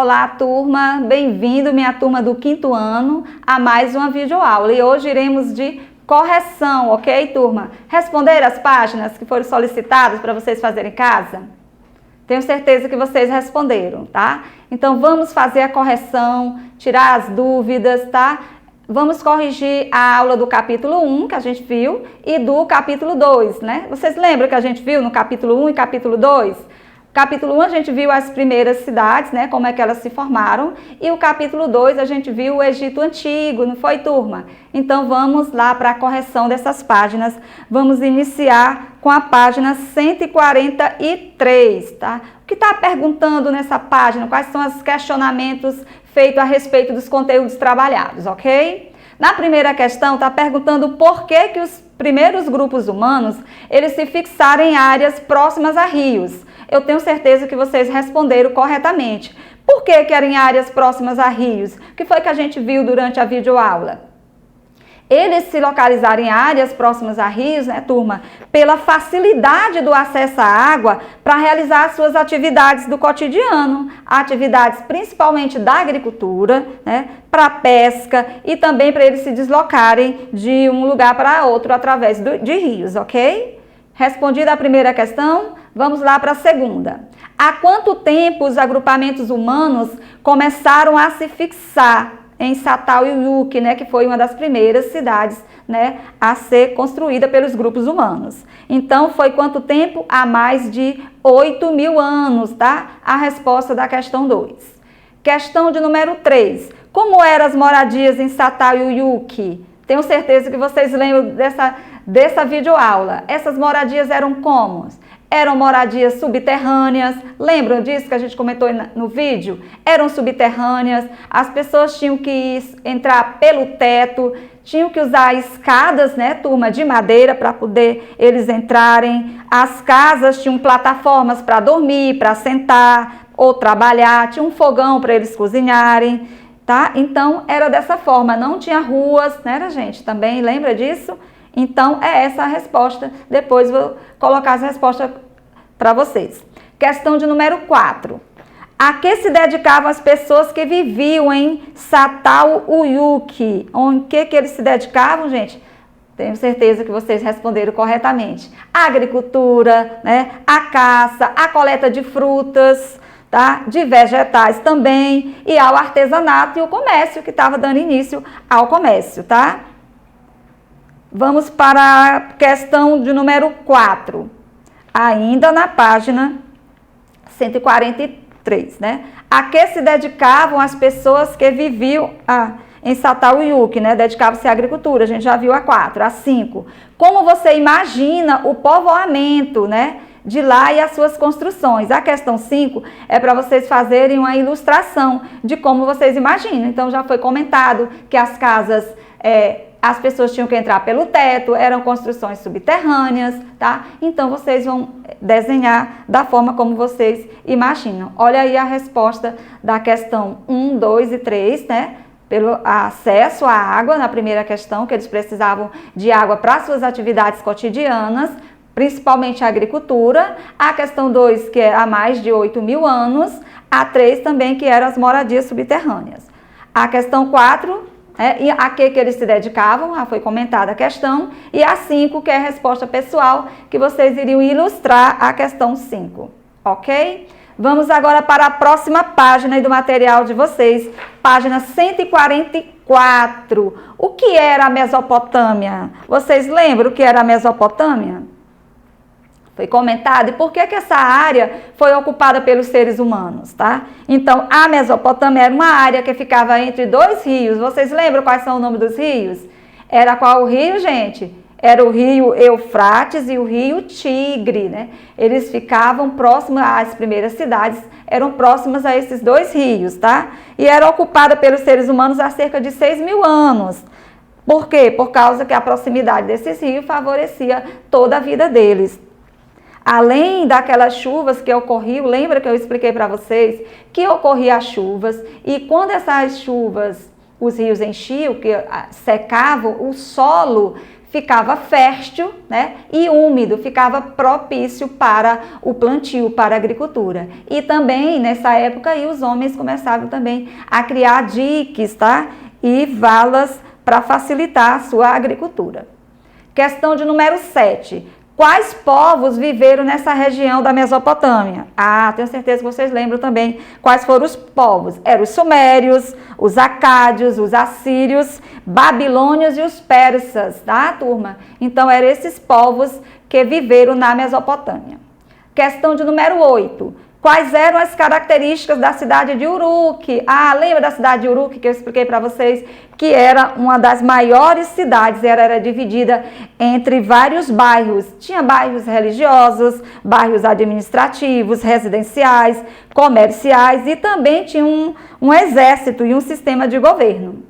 Olá, turma! Bem-vindo, minha turma do 5º ano, a mais uma videoaula. E hoje iremos de correção, ok, turma? Responder as páginas que foram solicitadas para vocês fazerem em casa? Tenho certeza que vocês responderam, tá? Então, vamos fazer a correção, tirar as dúvidas, tá? Vamos corrigir a aula do capítulo 1, que a gente viu, e do capítulo 2, né? Vocês lembram que a gente viu no capítulo 1 e capítulo 2? Capítulo 1 a gente viu as primeiras cidades, né, como é que elas se formaram, e o capítulo 2 a gente viu o Egito Antigo, não foi, turma? Então vamos lá para a correção dessas páginas. Vamos iniciar com a página 143, tá? O que está perguntando nessa página? Quais são os questionamentos feitos a respeito dos conteúdos trabalhados, ok? Na primeira questão está perguntando por que os primeiros grupos humanos eles se fixaram em áreas próximas a rios. Eu tenho certeza que vocês responderam corretamente. Por que eram em áreas próximas a rios? O que foi que a gente viu durante a videoaula? Eles se localizaram em áreas próximas a rios, né, turma, pela facilidade do acesso à água para realizar suas atividades do cotidiano, atividades principalmente da agricultura, né, para pesca e também para eles se deslocarem de um lugar para outro através de rios, ok? Respondida a primeira questão, vamos lá para a segunda. Há quanto tempo os agrupamentos humanos começaram a se fixar em Satal e Uyuk, né, que foi uma das primeiras cidades, né, a ser construída pelos grupos humanos? Então, foi quanto tempo? Há mais de 8.000 anos, tá? A resposta da questão 2. Questão de número 3. Como eram as moradias em Satal e Uyuk? Tenho certeza que vocês lembram dessa videoaula. Essas moradias eram como? Eram moradias subterrâneas, lembram disso que a gente comentou no vídeo? Eram subterrâneas, as pessoas tinham que entrar pelo teto, tinham que usar escadas, né, turma, de madeira para poder eles entrarem. As casas tinham plataformas para dormir, para sentar ou trabalhar, tinha um fogão para eles cozinharem, tá? Então, era dessa forma, não tinha ruas, né, gente? Também lembra disso? Então, é essa a resposta. Depois vou colocar as respostas para vocês. Questão de número 4. A que se dedicavam as pessoas que viviam em Satal Uyuk? O que eles se dedicavam, gente? Tenho certeza que vocês responderam corretamente. A agricultura, né? A caça, a coleta de frutas, tá? De vegetais também, e ao artesanato e o comércio, que estava dando início ao comércio, tá? Vamos para a questão de número 4, ainda na página 143, né? A que se dedicavam as pessoas que viviam em Satal e Uyuk, né? Dedicavam-se à agricultura, a gente já viu a 4. A 5, como você imagina o povoamento, né, de lá e as suas construções? A questão 5 é para vocês fazerem uma ilustração de como vocês imaginam. Então, já foi comentado que as casas... as pessoas tinham que entrar pelo teto, eram construções subterrâneas, tá? Então, vocês vão desenhar da forma como vocês imaginam. Olha aí a resposta da questão 1, 2 e 3, né? Pelo acesso à água, na primeira questão, que eles precisavam de água para suas atividades cotidianas, principalmente a agricultura. A questão 2, que é há mais de 8.000 anos. A 3 também, que eram as moradias subterrâneas. A questão 4... e a que eles se dedicavam, já foi comentada a questão, e a 5, que é a resposta pessoal, que vocês iriam ilustrar a questão 5, ok? Vamos agora para a próxima página do material de vocês, página 144. O que era a Mesopotâmia? Vocês lembram o que era a Mesopotâmia? Foi comentado. E por que essa área foi ocupada pelos seres humanos, tá? Então, a Mesopotâmia era uma área que ficava entre 2 rios. Vocês lembram quais são o nome dos rios? Era qual o rio, gente? Era o rio Eufrates e o rio Tigre, né? Eles ficavam próximos às primeiras cidades, eram próximas a esses 2 rios, tá? E era ocupada pelos seres humanos há cerca de 6.000 anos. Por quê? Por causa que a proximidade desses rios favorecia toda a vida deles. Além daquelas chuvas que ocorriam, lembra que eu expliquei para vocês que ocorriam as chuvas, e quando essas chuvas, os rios enchiam, que secavam, o solo ficava fértil, né, e úmido, ficava propício para o plantio, para a agricultura. E também, nessa época, aí, os homens começavam também a criar diques, tá? E valas para facilitar a sua agricultura. Questão de número 7. Quais povos viveram nessa região da Mesopotâmia? Ah, tenho certeza que vocês lembram também quais foram os povos. Eram os sumérios, os acádios, os assírios, babilônios e os persas, tá, turma? Então, eram esses povos que viveram na Mesopotâmia. Questão de número 8. Quais eram as características da cidade de Uruk? Ah, lembra da cidade de Uruk que eu expliquei para vocês? Que era uma das maiores cidades, era dividida entre vários bairros. Tinha bairros religiosos, bairros administrativos, residenciais, comerciais e também tinha um exército e um sistema de governo.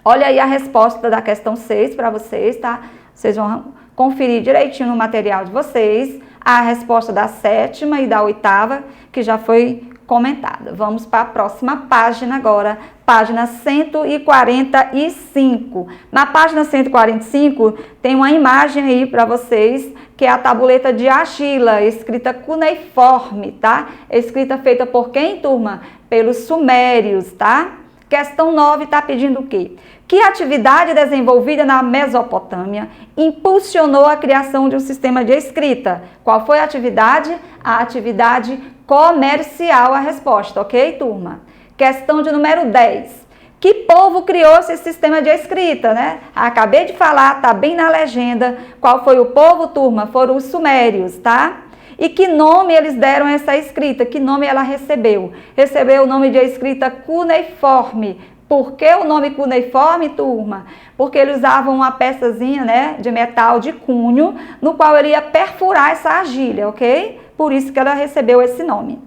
Olha aí a resposta da questão 6 para vocês, tá? Vocês vão conferir direitinho no material de vocês a resposta da 7ª e da 8ª, que já foi comentada. Vamos para a próxima página agora, página 145. Na página 145 tem uma imagem aí para vocês, que é a tabuleta de argila, escrita cuneiforme, tá? Escrita feita por quem, turma? Pelos sumérios, tá? Questão 9 está pedindo o quê? Que atividade desenvolvida na Mesopotâmia impulsionou a criação de um sistema de escrita? Qual foi a atividade? A atividade comercial, a resposta, ok, turma? Questão de número 10. Que povo criou esse sistema de escrita, né? Acabei de falar, tá bem na legenda. Qual foi o povo, turma? Foram os sumérios, tá? E que nome eles deram a essa escrita? Que nome ela recebeu? Recebeu o nome de escrita cuneiforme. Por que o nome cuneiforme, turma? Porque eles usavam uma peçazinha, né, de metal de cunho, no qual ele ia perfurar essa argila, ok? Por isso que ela recebeu esse nome.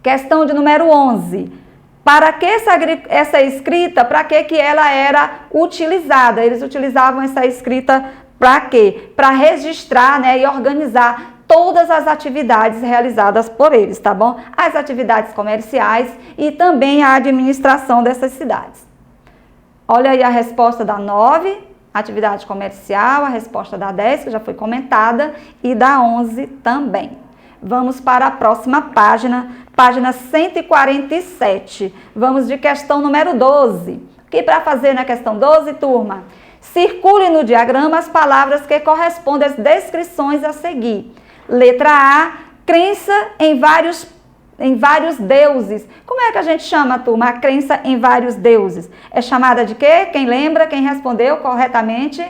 Questão de número 11. Para que essa escrita, para que ela era utilizada? Eles utilizavam essa escrita para quê? Para registrar, né, e organizar todas as atividades realizadas por eles, tá bom? As atividades comerciais e também a administração dessas cidades. Olha aí a resposta da 9, atividade comercial, a resposta da 10, que já foi comentada, e da 11 também. Vamos para a próxima página, página 147. Vamos de questão número 12. O que para fazer na questão 12, turma? Circule no diagrama as palavras que correspondem às descrições a seguir. Letra A, crença em vários deuses. Como é que a gente chama, turma, a crença em vários deuses? É chamada de quê? Quem lembra? Quem respondeu corretamente?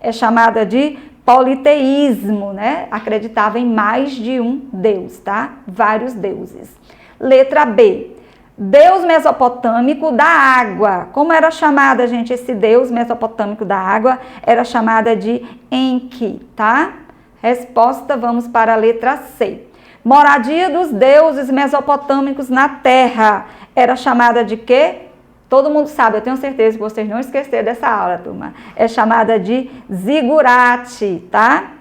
É chamada de politeísmo, né? Acreditava em mais de um deus, tá? Vários deuses. Letra B, deus mesopotâmico da água. Como era chamada, gente, esse deus mesopotâmico da água? Era chamada de Enki, tá? Resposta, vamos para a letra C. Moradia dos deuses mesopotâmicos na terra. Era chamada de quê? Todo mundo sabe, eu tenho certeza que vocês não esqueceram dessa aula, turma. É chamada de zigurate, tá?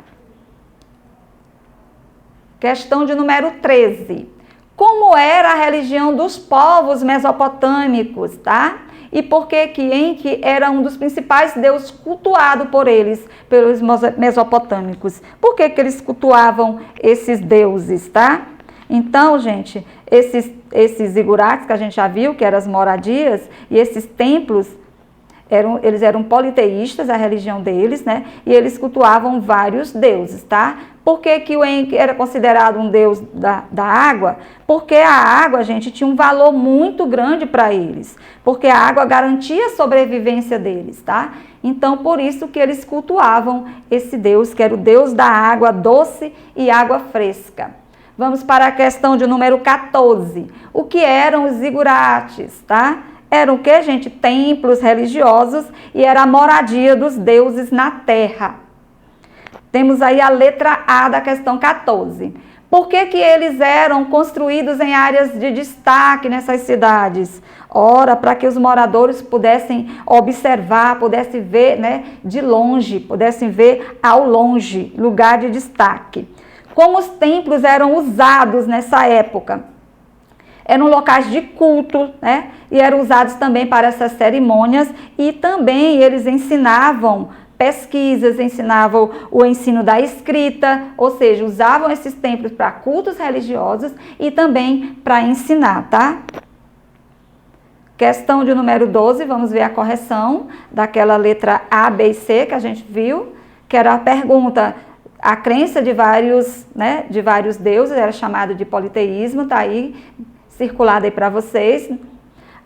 Questão de número 13. Como era a religião dos povos mesopotâmicos, tá? E por que Enki era um dos principais deuses cultuados por eles, pelos mesopotâmicos? Por que eles cultuavam esses deuses, tá? Então, gente, esses zigurates que a gente já viu, que eram as moradias, e esses templos, eles eram politeístas, a religião deles, né? E eles cultuavam vários deuses, tá? Por que o Enki era considerado um deus da água? Porque a água, gente, tinha um valor muito grande para eles. Porque a água garantia a sobrevivência deles, tá? Então, por isso que eles cultuavam esse deus, que era o deus da água doce e água fresca. Vamos para a questão de número 14. O que eram os zigurates, tá? Eram o que, gente? Templos religiosos e era a moradia dos deuses na terra. Temos aí a letra A da questão 14. Por que eles eram construídos em áreas de destaque nessas cidades? Ora, para que os moradores pudessem observar, pudessem ver, né, de longe, pudessem ver ao longe, lugar de destaque. Como os templos eram usados nessa época? Eram locais de culto, né? E eram usados também para essas cerimônias e também eles ensinavam pesquisas, ensinavam o ensino da escrita, ou seja, usavam esses templos para cultos religiosos e também para ensinar, tá? Questão de número 12, vamos ver a correção daquela letra A, B e C que a gente viu, que era a pergunta, a crença de vários deuses, era chamado de politeísmo, tá aí, circulado aí para vocês.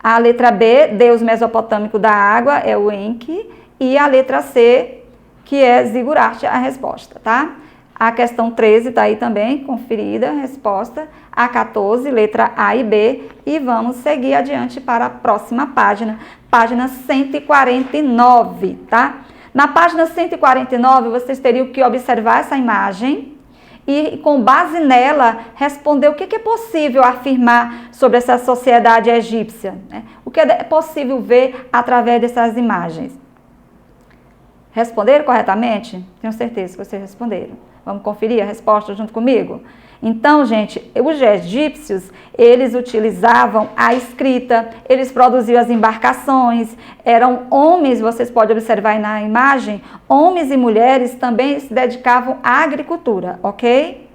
A letra B, deus mesopotâmico da água, é o Enki, e a letra C, que é Zigurate, a resposta, tá? A questão 13 está aí também, conferida a resposta. A 14, letra A e B. E vamos seguir adiante para a próxima página, página 149, tá? Na página 149, vocês teriam que observar essa imagem e, com base nela, responder o que é possível afirmar sobre essa sociedade egípcia, né? O que é possível ver através dessas imagens. Responderam corretamente? Tenho certeza que vocês responderam. Vamos conferir a resposta junto comigo? Então, gente, os egípcios, eles utilizavam a escrita, eles produziam as embarcações, eram homens, vocês podem observar aí na imagem, homens e mulheres também se dedicavam à agricultura, ok?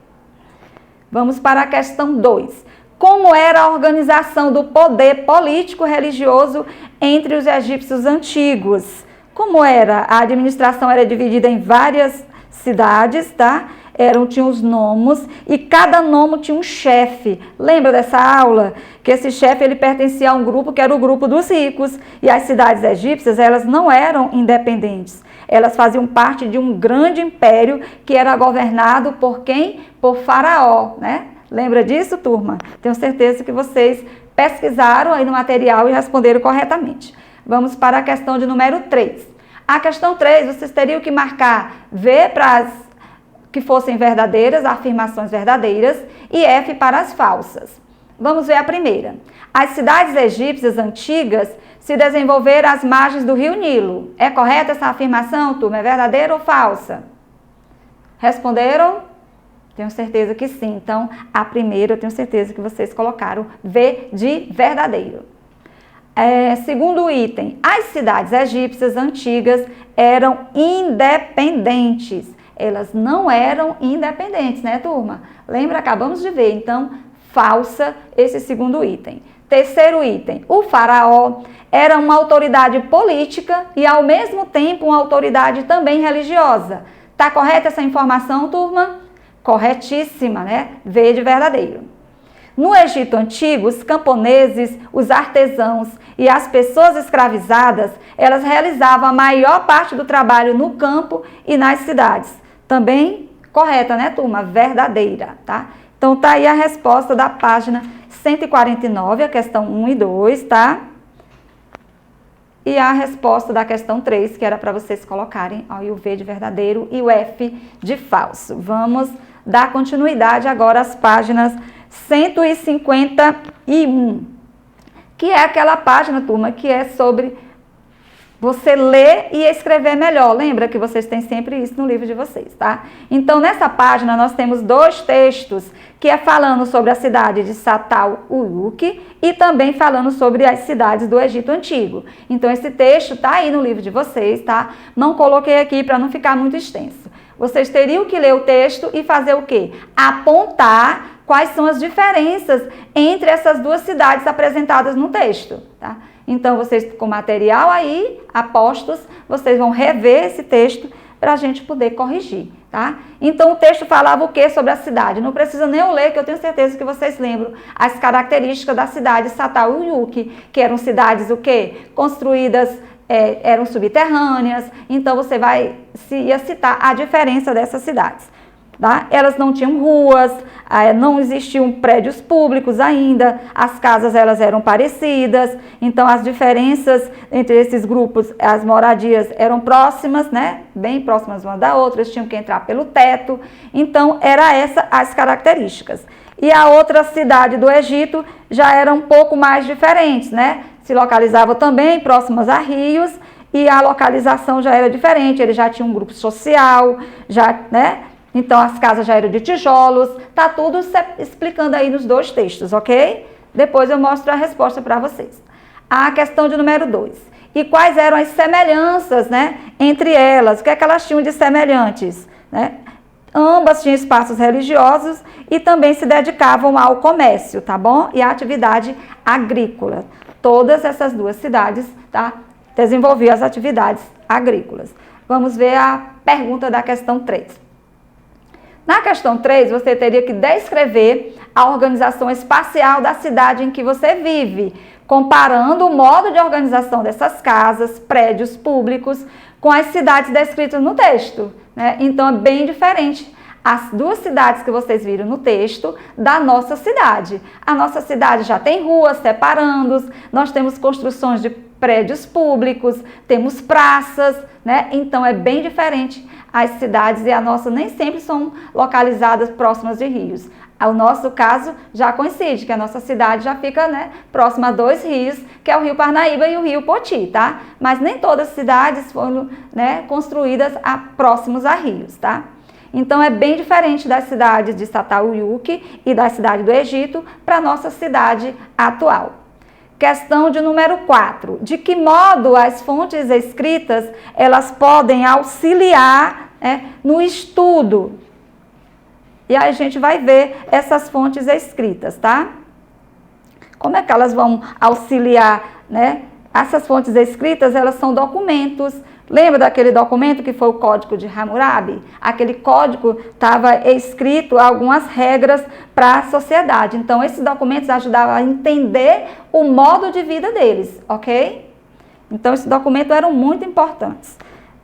Vamos para a questão 2. Como era a organização do poder político-religioso entre os egípcios antigos? Como era? A administração era dividida em várias cidades, tá? Tinham os nomos e cada nomo tinha um chefe. Lembra dessa aula? Que esse chefe ele pertencia a um grupo que era o grupo dos ricos. E as cidades egípcias, elas não eram independentes. Elas faziam parte de um grande império que era governado por quem? Por Faraó, né? Lembra disso, turma? Tenho certeza que vocês pesquisaram aí no material e responderam corretamente. Vamos para a questão de número 3. A questão 3, vocês teriam que marcar V para as que fossem verdadeiras, afirmações verdadeiras, e F para as falsas. Vamos ver a primeira. As cidades egípcias antigas se desenvolveram às margens do rio Nilo. É correta essa afirmação, turma? É verdadeira ou falsa? Responderam? Tenho certeza que sim. Então, a primeira eu tenho certeza que vocês colocaram V de verdadeiro. Segundo item, as cidades egípcias antigas eram independentes. Elas não eram independentes, né, turma? Lembra? Acabamos de ver. Então, falsa esse segundo item. Terceiro item, o faraó era uma autoridade política e, ao mesmo tempo, uma autoridade também religiosa. Tá correta essa informação, turma? Corretíssima, né? V de verdadeiro. No Egito Antigo, os camponeses, os artesãos e as pessoas escravizadas, elas realizavam a maior parte do trabalho no campo e nas cidades. Também correta, né, turma? Verdadeira, tá? Então, tá aí a resposta da página 149, a questão 1 e 2, tá? E a resposta da questão 3, que era para vocês colocarem ó, o V de verdadeiro e o F de falso. Vamos dar continuidade agora às páginas 151, que é aquela página, turma, que é sobre você ler e escrever melhor. Lembra que vocês têm sempre isso no livro de vocês, tá? Então, nessa página, nós temos 2 textos, que é falando sobre a cidade de Satal-Uyuki e também falando sobre as cidades do Egito Antigo. Então, esse texto tá aí no livro de vocês, tá? Não coloquei aqui para não ficar muito extenso. Vocês teriam que ler o texto e fazer o quê? Apontar quais são as diferenças entre essas 2 cidades apresentadas no texto, tá? Então, vocês com material aí, apostos, vocês vão rever esse texto para a gente poder corrigir, tá? Então, o texto falava o que sobre a cidade? Não precisa nem eu ler, que eu tenho certeza que vocês lembram as características da cidade Satal-Uyuki, que eram cidades o quê? Construídas, eram subterrâneas. Então, você ia citar a diferença dessas cidades. Tá? Elas não tinham ruas, não existiam prédios públicos ainda, as casas elas eram parecidas, então as diferenças entre esses grupos, as moradias eram próximas, né? Bem próximas uma da outra, eles tinham que entrar pelo teto, então era essa as características. E a outra cidade do Egito já era um pouco mais diferentes, né? Se localizava também próximas a rios e a localização já era diferente, eles já tinham um grupo social, já, né? Então, as casas já eram de tijolos, tá tudo explicando aí nos 2 textos, ok? Depois eu mostro a resposta para vocês. A questão de número 2. E quais eram as semelhanças, né, Entre elas, o que é que elas tinham de semelhantes, né? Ambas tinham espaços religiosos e também se dedicavam ao comércio, tá bom? E à atividade agrícola. Todas essas duas cidades, tá? Desenvolviam as atividades agrícolas. Vamos ver a pergunta da questão 3. Na questão 3, você teria que descrever a organização espacial da cidade em que você vive, comparando o modo de organização dessas casas, prédios públicos, com as cidades descritas no texto, né? Então, é bem diferente as duas cidades que vocês viram no texto da nossa cidade. A nossa cidade já tem ruas separando, nós temos construções de prédios públicos, temos praças, né? Então, é bem diferente as cidades, e a nossa nem sempre são localizadas próximas de rios. O nosso caso já coincide, que a nossa cidade já fica, né, próxima a 2 rios, que é o Rio Parnaíba e o Rio Poti, tá? Mas nem todas as cidades foram, né, construídas próximos a rios, tá? Então, é bem diferente das cidades de Satauyuki e da cidade do Egito para a nossa cidade atual. Questão de número 4. De que modo as fontes escritas, elas podem auxiliar, né, no estudo? E aí a gente vai ver essas fontes escritas, tá? Como é que elas vão auxiliar, né? Essas fontes escritas, elas são documentos. Lembra daquele documento que foi o Código de Hammurabi? Aquele código estava escrito algumas regras para a sociedade. Então, esses documentos ajudavam a entender o modo de vida deles, ok? Então, esses documentos eram muito importantes.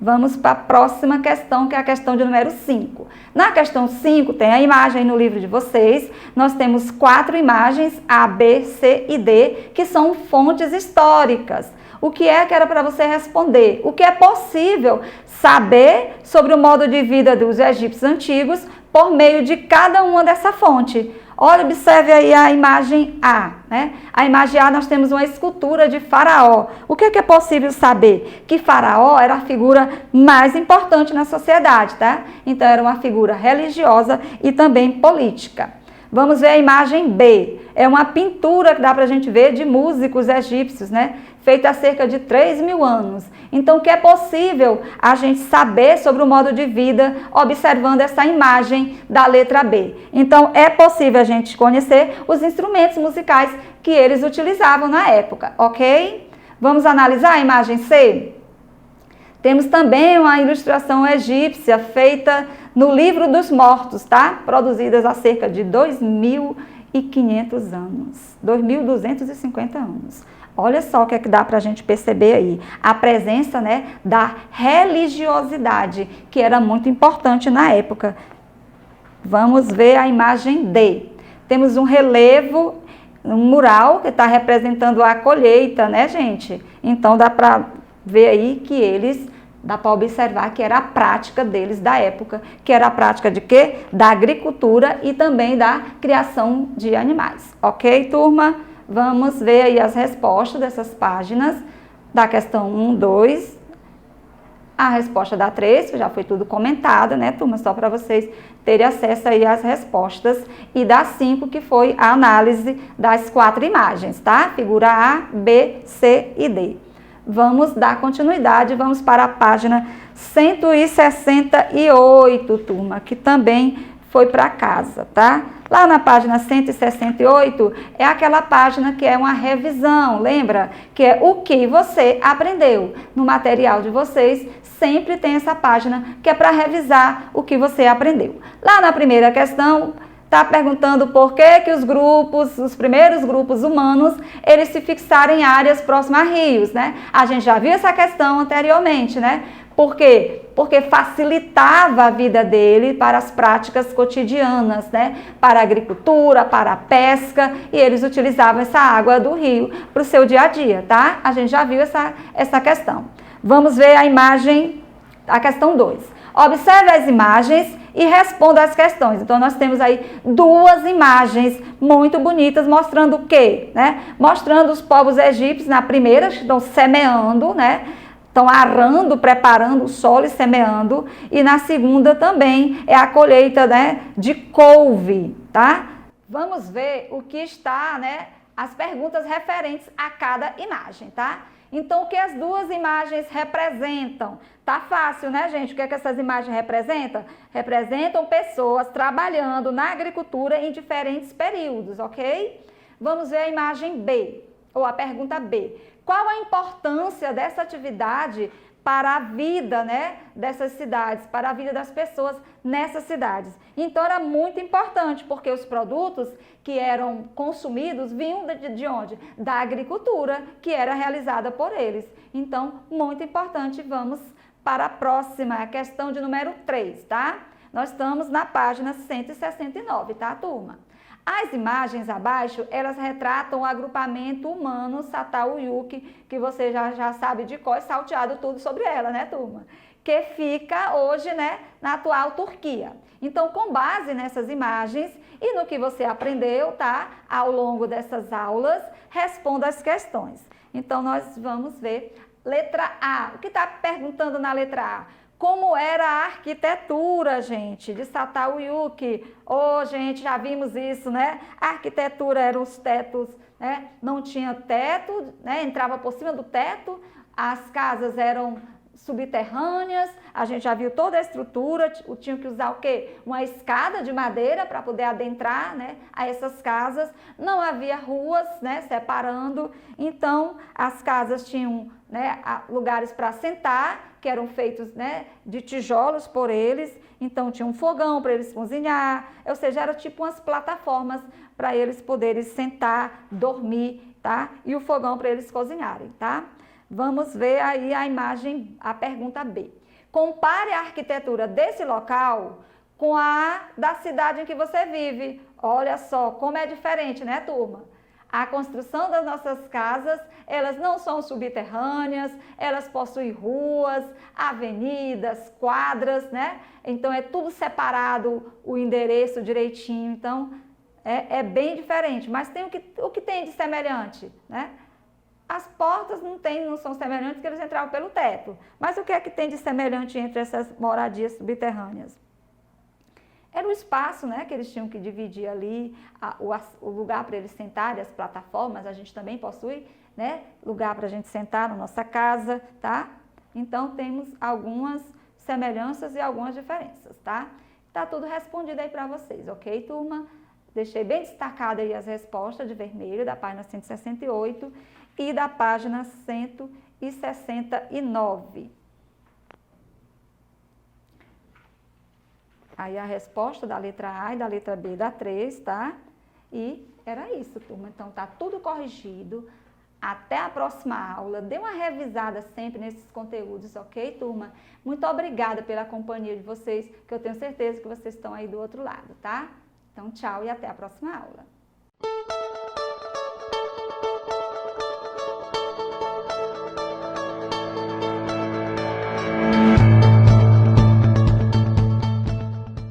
Vamos para a próxima questão, que é a questão de número 5. Na questão 5, tem a imagem no livro de vocês. Nós temos 4 imagens, A, B, C e D, que são fontes históricas. O que é que era para você responder? O que é possível saber sobre o modo de vida dos egípcios antigos por meio de cada uma dessa fonte? Olha, observe aí a imagem A, né? A imagem A, nós temos uma escultura de Faraó. O que é possível saber? Que Faraó era a figura mais importante na sociedade, tá? Então, era uma figura religiosa e também política. Vamos ver a imagem B. É uma pintura que dá para a gente ver de músicos egípcios, né? Feita há cerca de 3.000 anos. Então, o que é possível a gente saber sobre o modo de vida observando essa imagem da letra B? Então, é possível a gente conhecer os instrumentos musicais que eles utilizavam na época, ok? Vamos analisar a imagem C? Temos também uma ilustração egípcia feita no Livro dos Mortos, tá? Produzidas há cerca de 2.500 anos, 2.250 anos. Olha só o que é que dá para a gente perceber aí. A presença, né, da religiosidade, que era muito importante na época. Vamos ver a imagem D. Temos um relevo, um mural que está representando a colheita, né, gente? Então, dá para ver aí que dá para observar que era a prática deles da época, que era a prática de quê? Da agricultura e também da criação de animais. Ok, turma? Vamos ver aí as respostas dessas páginas, da questão 1, 2, a resposta da 3, que já foi tudo comentado, né, turma? Só para vocês terem acesso aí às respostas. E da 5, que foi a análise das 4 imagens, tá? Figura A, B, C e D. Vamos dar continuidade, vamos para a página 168, turma, que também foi para casa, tá? Lá na página 168 é aquela página que é uma revisão, lembra? Que é o que você aprendeu. No material de vocês sempre tem essa página que é para revisar o que você aprendeu. Lá na primeira questão, está perguntando por que os primeiros grupos humanos, eles se fixaram em áreas próximas a rios, né? A gente já viu essa questão anteriormente, né? Por quê? Porque facilitava a vida dele para as práticas cotidianas, né? Para a agricultura, para a pesca, e eles utilizavam essa água do rio para o seu dia a dia, tá? A gente já viu essa questão. Vamos ver a imagem, a questão 2. Observe as imagens e responda as questões. Então, nós temos aí 2 imagens muito bonitas mostrando o quê? Né? Mostrando os povos egípcios, na primeira, que estão semeando, né? Estão arando, preparando o solo e semeando. E na segunda também é a colheita, né, de couve, tá? Vamos ver o que está, né, as perguntas referentes a cada imagem, tá? Então, o que as duas imagens representam? Tá fácil, né, gente? O que é que essas imagens representam? Representam pessoas trabalhando na agricultura em diferentes períodos, ok? Vamos ver a imagem B, ou a pergunta B. Qual a importância dessa atividade para a vida, né, dessas cidades, para a vida das pessoas nessas cidades? Então era muito importante, porque os produtos que eram consumidos vinham de onde? Da agricultura, que era realizada por eles. Então, muito importante. Vamos para a próxima, a questão de número 3, tá? Nós estamos na página 169, tá, turma? As imagens abaixo, elas retratam o agrupamento humano Çatalhöyük, que você já sabe de cor, salteado tudo sobre ela, né, turma? Que fica hoje, né, na atual Turquia. Então, com base nessas imagens e no que você aprendeu, tá, ao longo dessas aulas, responda as questões. Então, nós vamos ver letra A. O que está perguntando na letra A? Como era a arquitetura, gente, de Çatalhöyük? Oh, gente, já vimos isso, né? A arquitetura eram os tetos, né? Não tinha teto, né? Entrava por cima do teto, as casas eram subterrâneas, a gente já viu toda a estrutura, tinha que usar o quê? Uma escada de madeira para poder adentrar, né, a essas casas. Não havia ruas, né, separando, então as casas tinham, né, lugares para sentar, que eram feitos, né, de tijolos por eles, então tinha um fogão para eles cozinhar, ou seja, era tipo umas plataformas para eles poderem sentar, dormir, tá? E o fogão para eles cozinharem, tá? Vamos ver aí a imagem, a pergunta B. Compare a arquitetura desse local com a da cidade em que você vive. Olha só como é diferente, né, turma? A construção das nossas casas, elas não são subterrâneas, elas possuem ruas, avenidas, quadras, né? Então é tudo separado, o endereço direitinho. Então é bem diferente, mas tem o que tem de semelhante, né? As portas não são semelhantes, porque eles entravam pelo teto. Mas o que é que tem de semelhante entre essas moradias subterrâneas? Era o espaço, né, que eles tinham que dividir ali, o lugar para eles sentarem, as plataformas. A gente também possui, né, lugar para a gente sentar na nossa casa, tá? Então temos algumas semelhanças e algumas diferenças, tá? Tá tudo respondido aí para vocês, ok, turma? Deixei bem destacada aí as respostas de vermelho da página 168 e da página 169. Aí a resposta da letra A e da letra B da 3, tá? E era isso, turma. Então tá tudo corrigido. Até a próxima aula. Dê uma revisada sempre nesses conteúdos, ok, turma? Muito obrigada pela companhia de vocês, que eu tenho certeza que vocês estão aí do outro lado, tá? Então, tchau e até a próxima aula.